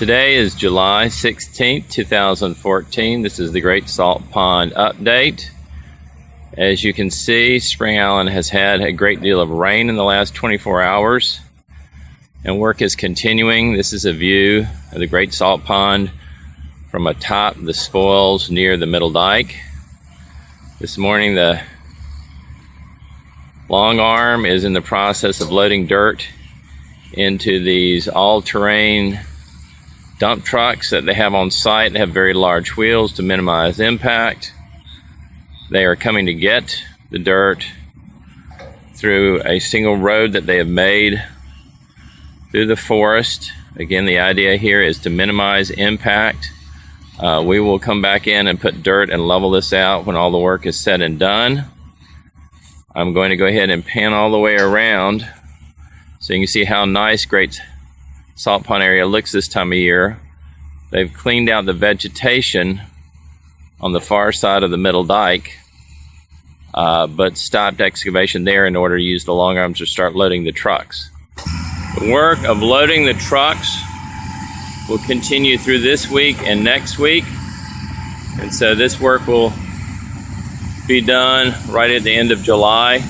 Today is July 16th, 2014. This is the Great Salt Pond update. As you can see, Spring Island has had a great deal of rain in the last 24 hours, and work is continuing. This is a view of the Great Salt Pond from atop the spoils near the middle dike. This morning, the long arm is in the process of loading dirt into these all-terrain dump trucks that they have on site. They have very large wheels to minimize impact. They are coming to get the dirt through a single road that they have made through the forest. Again, the idea here is to minimize impact. We will come back in and put dirt and level this out when all the work is said and done. I'm going to go ahead and pan all the way around so you can see how nice Great Salt Pond area looks this time of year. They've cleaned out the vegetation on the far side of the middle dike, but stopped excavation there in order to use the long arms to start loading the trucks. The work of loading the trucks will continue through this week and next week, and so this work will be done right at the end of July,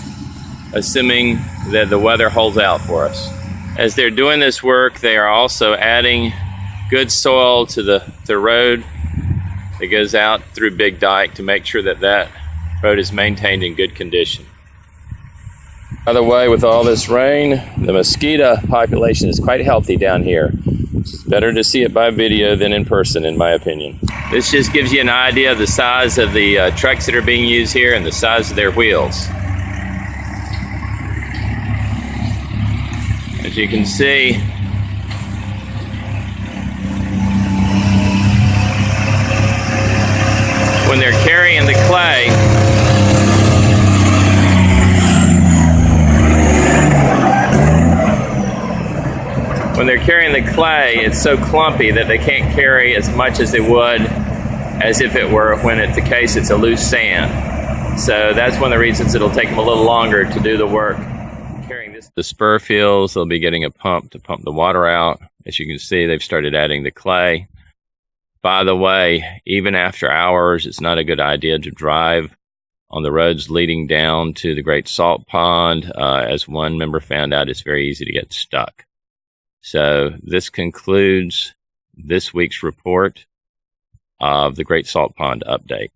assuming that the weather holds out for us. As they're doing this work, they are also adding good soil to the road that goes out through Big Dike to make sure that that road is maintained in good condition. By the way, with all this rain, the mosquito population is quite healthy down here. It's better to see it by video than in person, in my opinion. This just gives you an idea of the size of the trucks that are being used here and the size of their wheels. As you can see, when they're carrying the clay, it's so clumpy that they can't carry as much as they would as if it were, when it's the case, it's a loose sand. So that's one of the reasons it'll take them a little longer to do the work. The spur fields, they'll be getting a pump to pump the water out. As you can see, they've started adding the clay. By the way, even after hours, it's not a good idea to drive on the roads leading down to the Great Salt Pond. As one member found out, it's very easy to get stuck. So this concludes this week's report of the Great Salt Pond update.